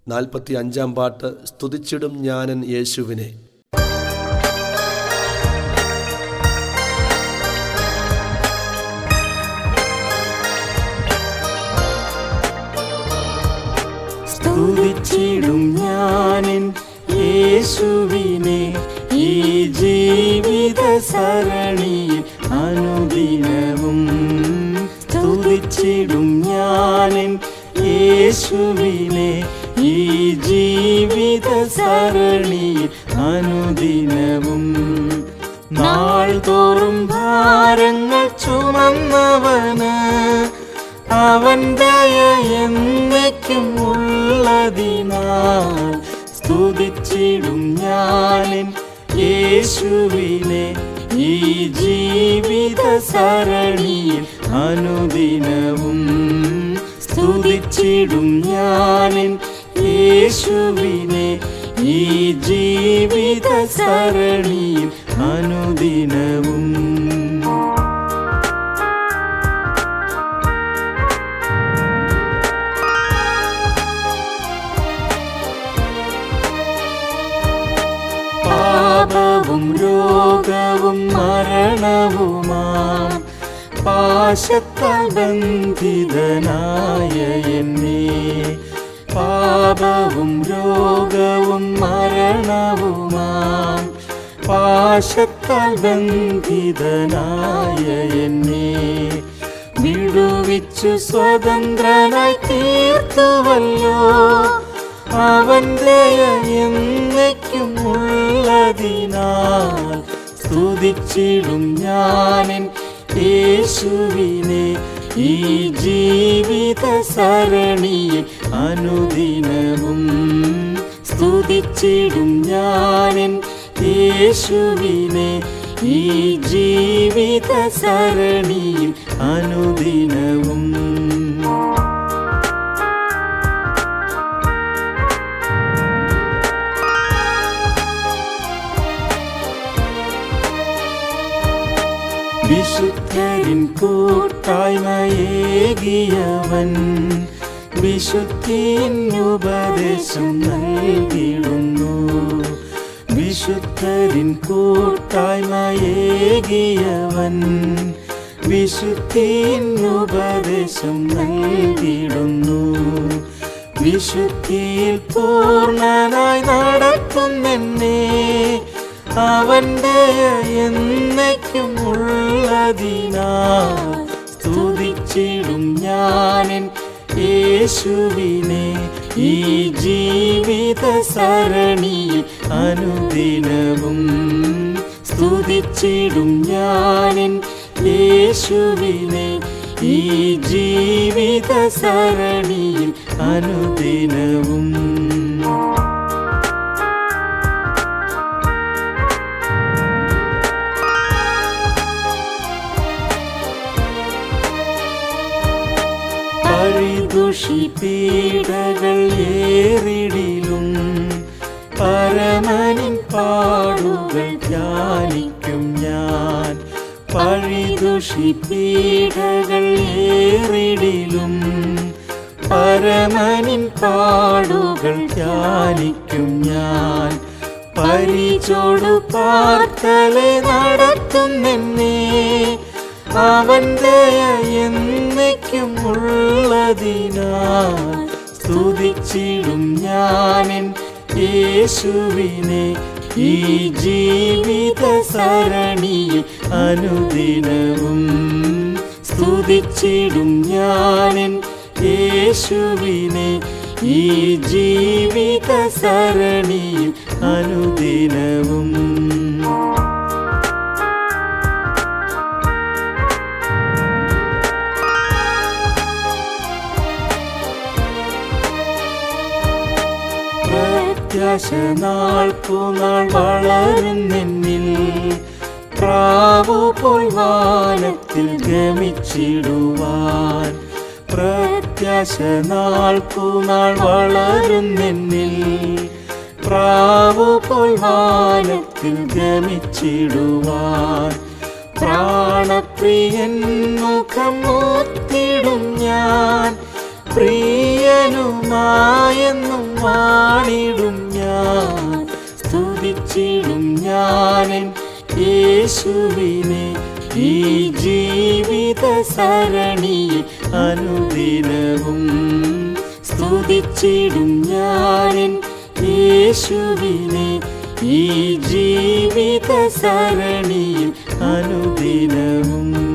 45 പാട്ട്. സ്തുതിച്ചിടും ഞാനൻ യേശുവിനെ. സ്തുതിച്ചിടും ഞാനൻ യേശുവിനെ ഈ ജീവിത സരണിയിൽ അനുദിനവും. സ്തുതിച്ചിടും ഞാനൻ യേശുവിനെ ഈ ജീവിത സരണിയിൽ അനുദിനവും. നാൾ തോറും ഭാരങ്ങൾ ചുമന്നവന് അവൻ ദയ എന്നേക്കും ഉള്ളതിനാൽ. സ്തുതിച്ചിടും ഞാനൻ യേശുവിനെ ഈ ജീവിത സരണിയിൽ അനുദിനവും. സ്തുതിച്ചിടും ഞാനൻ യേശുവിനെ ഈ ജീവിത സരണിയിൽ അനുദിനവും. പാപവും രോഗവും മരണവുമാം പാശത്താൽ ബന്ധിതനായ എന്നെ. പാപവും രോഗവും മരണവുമാം പാശത്താൽ ബന്ധിതനായ എന്നെ വിടുവിച്ചു സ്വതന്ത്രനായി തീർത്തുവല്ലോ. അവൻ ദയ എന്നേക്കും ഉള്ളതിനാൽ. സ്തുതിച്ചിടും ഞാനൻ യേശുവിനെ ഈ ജീവിത സരണിയിൽ അനുദിനവും. സ്തുതിച്ചിടും ഞാനൻ യേശുവിനെ ഈ ജീവിത സരണിയിൽ അനുദിനവും. വിശുദ്ധരിൻ കൂട്ടായ്മയേകിയവൻ വിശുദ്ധിൻ ഉപദേശം നൽകിടുന്നു. വിശുദ്ധരിൻ കൂട്ടായ്മയേകിയവൻ വിശുദ്ധിൻ ഉപദേശം നൽകിടുന്നു. വിശുദ്ധിയിൽ പൂർണ്ണനായി നടത്തുന്നെന്നെ അവൻ ദയ എന്നേക്കും ഉള്ളതിനാൽ. സ്തുതിച്ചിടും ഞാനൻ യേശുവിനെ ഈ ജീവിത സരണിയിൽ അനുദിനവും. സ്തുതിച്ചിടും ഞാനൻ യേശുവിനെ ഈ ജീവിത സരണിയിൽ അനുദിനവും. പീഡകൾ ഏറിടിലും പരമനിൻ പാടുകൾ ധ്യാനിക്കും ഞാൻ. പഴിദുഷി പീഡകൾ ഏറിടിലും പരമനിൻ പാടുകൾ ധ്യാനിക്കും ഞാൻ. പരിചോടു പാർത്തലെ നടത്തുന്നെന്നെ അവൻ ദയ എന്നേക്കും ഉള്ളതിനാൽ. സ്തുതിച്ചിടും ഞാനൻ യേശുവിനെ ഈ ജീവിത സരണിയിൽ അനുദിനവും. സ്തുതിച്ചിടും ഞാനൻ യേശുവിനെ ഈ ജീവിത സരണിയിൽ അനുദിനവും. പ്രത്യാശ നാൾക്കുനാൾ വളരുന്നെന്നിൽ പ്രാവുപോൽ വാനത്തിൽ ഗമിച്ചിടുവാൻ. പ്രത്യാശ നാൾക്കുനാൾ വളരുന്നെന്നിൽ പ്രാവുപോൽ വാനത്തിൽ ഗമിച്ചിടുവാൻ. പ്രാണപ്രിയൻ മുഖം നോത്തിടും ഞാൻ പ്രിയനുമായെന്നും വാണിടും ഞാൻ, സ്തുതിച്ചിടും ഞാനെൻ യേശുവിനെ. ഈ ജീവിത സരണിയിൽ അനുദിനവും സ്തുതിച്ചിടും ഞാനെൻ യേശുവിനെ. ഈ ജീവിത സരണിയിൽ അനുദിനവും